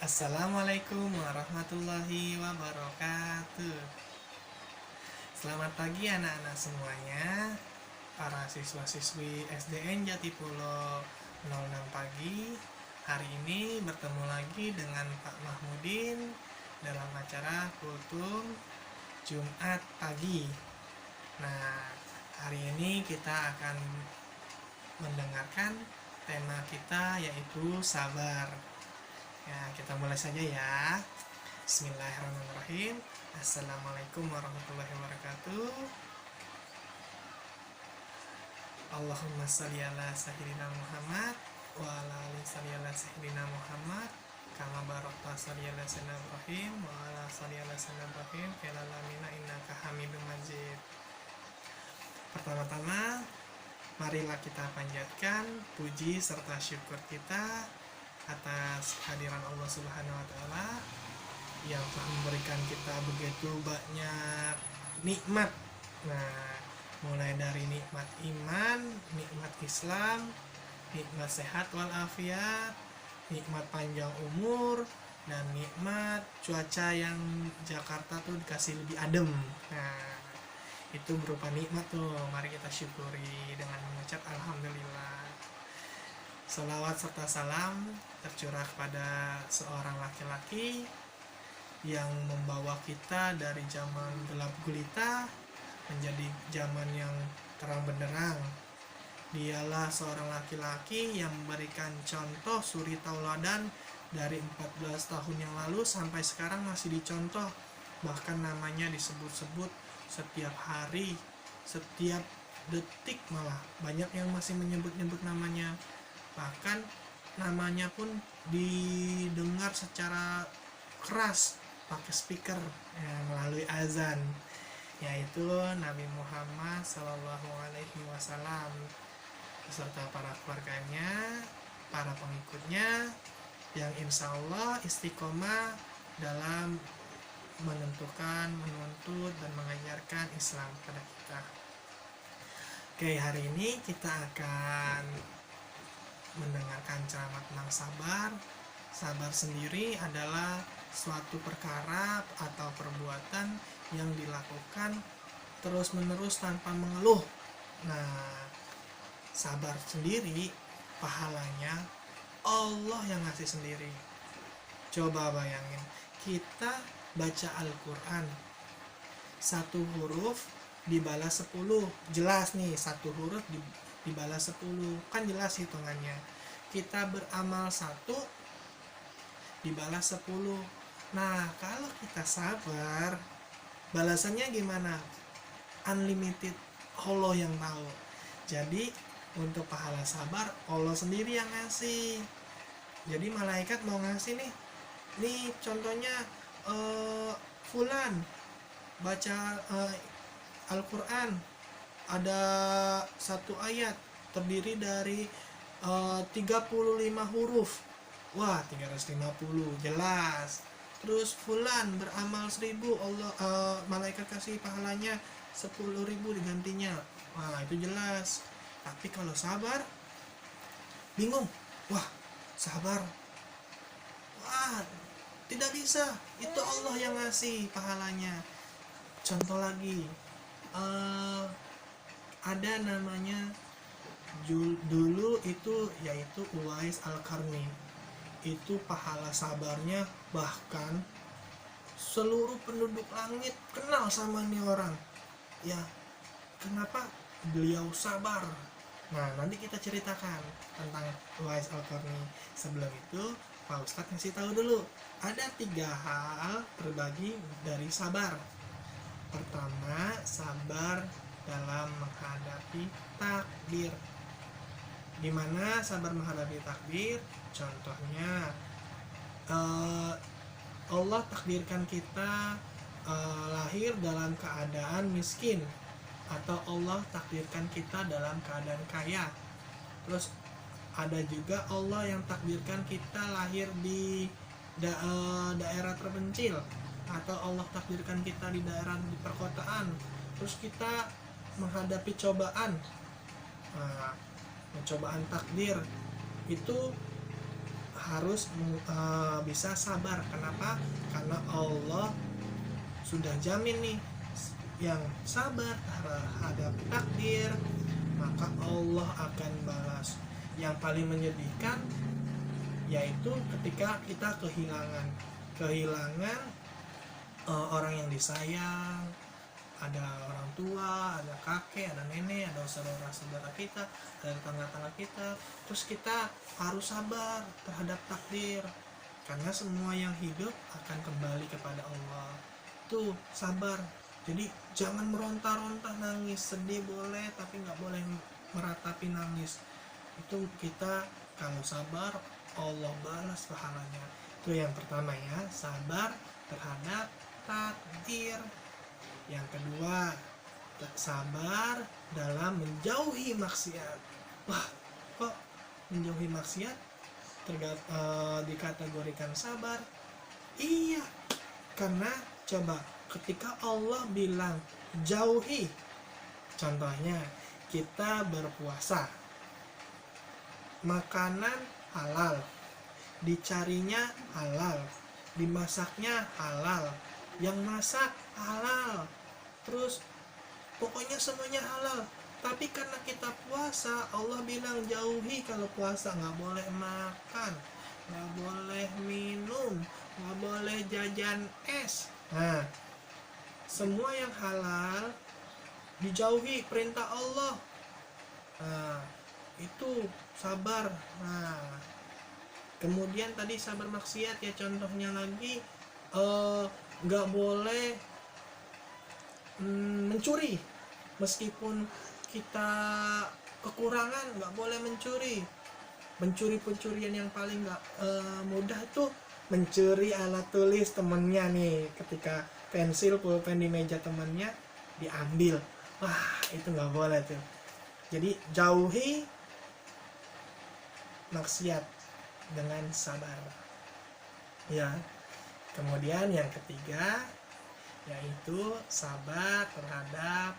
Assalamualaikum warahmatullahi wabarakatuh. Selamat pagi anak-anak semuanya, para siswa-siswi SDN Jatipulo 06 pagi. Hari ini bertemu lagi dengan Pak Mahmudin dalam acara Kultum Jumat pagi. Nah, hari ini kita akan mendengarkan tema kita yaitu sabar. Ya, kita mulai saja ya. Bismillahirrahmanirrahim. Assalamualaikum warahmatullahi wabarakatuh. Allahumma shalli ala sayyidina Muhammad wa ala ali shalli ala sayyidina Muhammad kama barakta shalli ala sayyidina Ibrahim wa ala shalli ala sayyidina Ibrahim fil alamin innaka Hamidum Majid. Pertama-tama, marilah kita panjatkan puji serta syukur kita atas kehadiran Allah Subhanahu wa taala yang telah memberikan kita begitu banyak nikmat. Nah, mulai dari nikmat iman, nikmat Islam, nikmat sehat walafiat, nikmat panjang umur, dan nikmat cuaca yang Jakarta tuh dikasih lebih adem. Nah, itu berupa nikmat tuh. Mari kita syukuri dengan mengucap alhamdulillah. Salawat serta salam tercurah kepada seorang laki-laki yang membawa kita dari zaman gelap gulita menjadi zaman yang terang benderang. Dialah seorang laki-laki yang memberikan contoh suri tauladan dari 14 tahun yang lalu sampai sekarang masih dicontoh. Bahkan namanya disebut-sebut setiap hari, setiap detik, malah banyak yang masih menyebut-nyebut namanya. Bahkan namanya pun didengar secara keras pakai speaker melalui azan, yaitu Nabi Muhammad Sallallahu Alaihi Wasallam beserta para keluarganya, para pengikutnya yang insya Allah istiqomah dalam menentukan, menuntut, dan mengajarkan Islam kepada kita. Oke, hari ini kita akan mendengarkan ceramah tentang sabar. Sabar sendiri adalah suatu perkara atau perbuatan yang dilakukan terus-menerus tanpa mengeluh. Nah, sabar sendiri pahalanya Allah yang ngasih sendiri. Coba bayangin, kita baca Al-Quran, satu huruf dibalas 10. Jelas nih, satu huruf dibalas 10, kan jelas hitungannya. Kita beramal 1 dibalas 10. Nah, kalau kita sabar, balasannya gimana? Unlimited, Allah yang tahu. Jadi untuk pahala sabar Allah sendiri yang ngasih. Jadi malaikat mau ngasih nih contohnya fulan baca Al-Quran, ada satu ayat terdiri dari 35 huruf. Wah, 350 jelas. Terus fulan beramal 1000, Allah malaikat kasih pahalanya 10.000 digantinya. Wah, itu jelas. Tapi kalau sabar bingung. Wah, sabar. Wah, tidak bisa. Itu Allah yang ngasih pahalanya. Contoh lagi, ada namanya dulu itu yaitu Uwais Al-Qarni. Itu pahala sabarnya bahkan seluruh penduduk langit kenal sama nih orang. Ya, kenapa beliau sabar? Nah, nanti kita ceritakan tentang Uwais Al-Qarni. Sebelum itu, Pak Ustadz ngasih tahu dulu. Ada 3 hal terbagi dari sabar. Pertama, sabar dalam menghadapi takdir. Dimana sabar menghadapi takdir? Contohnya, Allah takdirkan kita lahir dalam keadaan miskin, atau Allah takdirkan kita dalam keadaan kaya. Terus ada juga Allah yang takdirkan kita lahir di daerah terpencil, atau Allah takdirkan kita di daerah di perkotaan. Terus kita menghadapi cobaan, cobaan takdir itu harus bisa sabar. Kenapa? Karena Allah sudah jamin nih, yang sabar terhadap takdir maka Allah akan balas. Yang paling menyedihkan yaitu ketika kita kehilangan orang yang disayang, ada orang tua, ada kakek, ada nenek, ada saudara-saudara kita, ada tetangga-tetangga kita. Terus kita harus sabar terhadap takdir, karena semua yang hidup akan kembali kepada Allah. Tuh, sabar. Jadi jangan meronta-ronta, nangis, sedih boleh, tapi nggak boleh meratapi nangis. Itu kita kalau sabar, Allah balas pahalanya. Itu yang pertama ya, sabar terhadap takdir. Yang kedua, sabar dalam menjauhi maksiat. Wah, kok menjauhi maksiat dikategorikan sabar? Iya, karena coba ketika Allah bilang jauhi, contohnya kita berpuasa, makanan halal, dicarinya halal, dimasaknya halal, yang masak halal, terus pokoknya semuanya halal. Tapi karena kita puasa, Allah bilang jauhi. Kalau puasa nggak boleh makan, nggak boleh minum, nggak boleh jajan es. Nah, semua yang halal dijauhi, perintah Allah. Nah, itu sabar. Nah, kemudian tadi sabar maksiat ya, contohnya lagi nggak boleh mencuri, meskipun kita kekurangan nggak boleh mencuri. Pencurian yang paling nggak mudah tuh mencuri alat tulis temennya nih, ketika pensil pulpen di meja temennya diambil. Wah, itu nggak boleh tuh. Jadi jauhi maksiat dengan sabar ya. Kemudian yang ketiga yaitu sabar terhadap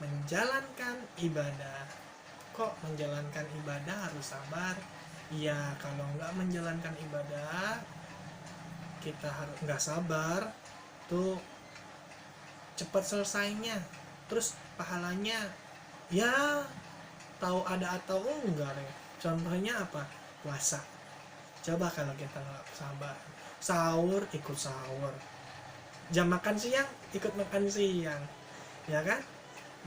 menjalankan ibadah. Kok menjalankan ibadah harus sabar? Ya, kalau nggak menjalankan ibadah, kita harus nggak sabar tuh cepat selesainya, terus pahalanya ya tahu ada atau enggak deh. Contohnya apa? Puasa. Coba kalau kita nggak sabar, sahur ikut sahur, jam makan siang ikut makan siang, ya kan?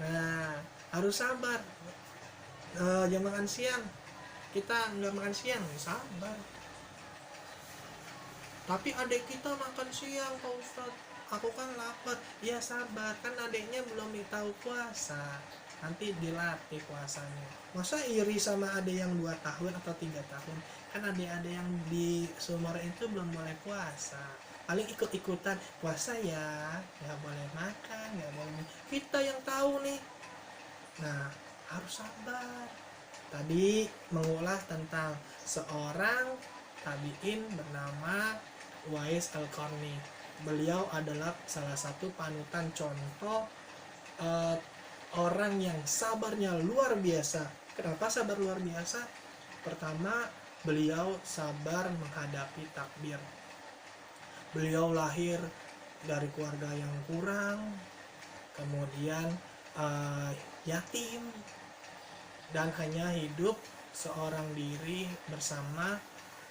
Nah, harus sabar. Jam makan siang kita nggak makan siang, sabar. Tapi adik kita makan siang, Pak Ustadz, aku kan lapar. Ya sabar, kan adiknya belum tahu puasa, nanti dilatih puasanya. Masa iri sama adik yang 2 tahun atau 3 tahun? Kan adik-adik yang di sumur itu belum boleh puasa, paling ikut-ikutan puasa ya, nggak boleh makan, nggak boleh. Kita yang tahu nih. Nah, harus sabar. Tadi mengulas tentang seorang tabi'in bernama Uwais Al-Qarni. Beliau adalah salah satu panutan contoh orang yang sabarnya luar biasa. Kenapa sabar luar biasa? Pertama, beliau sabar menghadapi takdir. Beliau lahir dari keluarga yang kurang, kemudian yatim, dan hanya hidup seorang diri bersama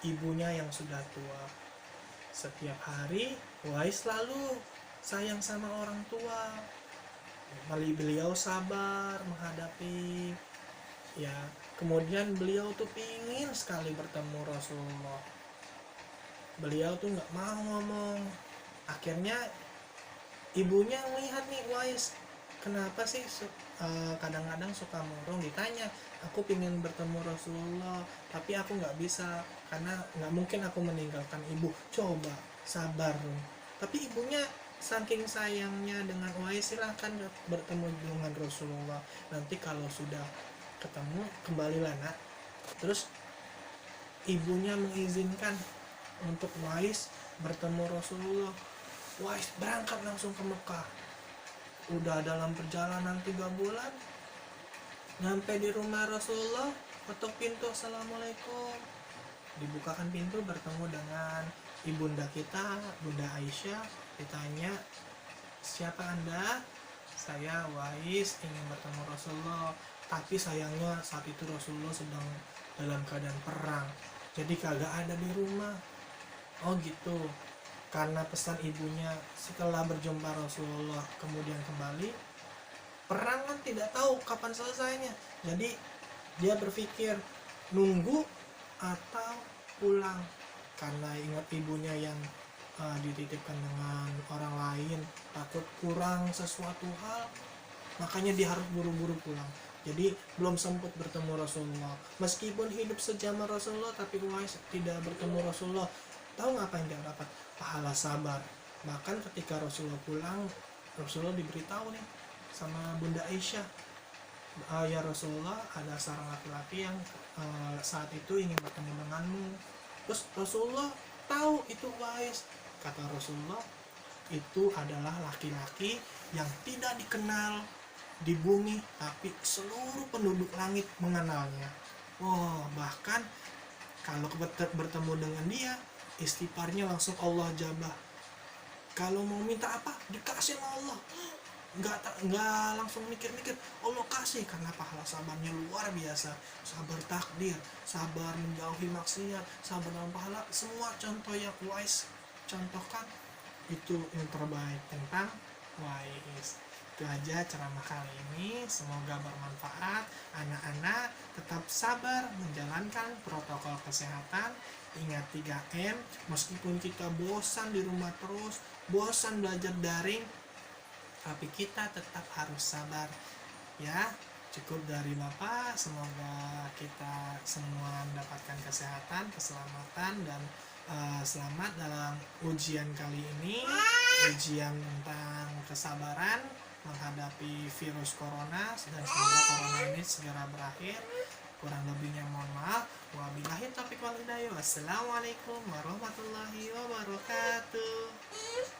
ibunya yang sudah tua. Setiap hari Uwais selalu sayang sama orang tua. Beliau sabar menghadapi ya. Kemudian beliau tuh pingin sekali bertemu Rasulullah. Beliau tuh nggak mau ngomong. Akhirnya ibunya melihat nih, Uwais kenapa sih kadang-kadang suka murung, ditanya, aku pingin bertemu Rasulullah tapi aku nggak bisa karena nggak mungkin aku meninggalkan ibu. Coba sabar. Tapi ibunya saking sayangnya dengan Uwais, silahkan bertemu dengan Rasulullah, nanti kalau sudah ketemu kembalilah nak. Terus ibunya mengizinkan untuk Uwais bertemu Rasulullah. Uwais berangkat langsung ke Mekah. Udah dalam perjalanan 3 bulan, nyampe di rumah Rasulullah, ketuk pintu, assalamualaikum. dibukakan pintu, bertemu dengan ibunda kita, Bunda Aisyah. Ditanya, siapa Anda? Saya Wais, ingin bertemu Rasulullah. Tapi sayangnya saat itu Rasulullah sedang dalam keadaan perang, jadi kagak ada di rumah. Oh gitu. Karena pesan ibunya, setelah berjumpa Rasulullah kemudian kembali, perang kan tidak tahu kapan selesainya. Jadi dia berpikir nunggu atau pulang, karena ingat ibunya yang dititipkan dengan orang lain, takut kurang sesuatu hal, makanya dia harus buru-buru pulang. Jadi belum sempat bertemu Rasulullah. Meskipun hidup sejaman Rasulullah, tapi Uwais tidak bertemu Rasulullah. Tahu nggak apa yang dia dapat? Pahala sabar. Bahkan ketika Rasulullah pulang, Rasulullah diberitahu nih sama Bunda Aisyah, ya Rasulullah, ada seorang laki-laki yang saat itu ingin bertemu denganmu. Terus Rasulullah tahu itu Uwais. Kata Rasulullah, itu adalah laki-laki yang tidak dikenal di bumi, tapi seluruh penduduk langit mengenalnya. Wow, bahkan kalau bertemu dengan dia, istighfarnya langsung Allah jabah. Kalau mau minta apa, dikasih sama Allah. Nggak langsung mikir-mikir, Allah kasih, karena pahala sabarnya luar biasa. Sabar takdir, sabar menjauhi maksiat, sabar dalam pahala. Semua contoh yang Uwais contohkan itu yang terbaik tentang Uwais. Itu aja ceramah kali ini, semoga bermanfaat. Anak-anak tetap sabar menjalankan protokol kesehatan, ingat 3M. Meskipun kita bosan di rumah terus, bosan belajar daring, tapi kita tetap harus sabar ya. Cukup dari Bapak, semoga kita semua mendapatkan kesehatan, keselamatan, dan selamat dalam ujian kali ini, ujian tentang kesabaran menghadapi virus corona, dan semoga corona ini segera berakhir. Kurang lebihnya mohon maaf. Wabillahi taufiq wal hidayah. Wassalamualaikum warahmatullahi wabarakatuh.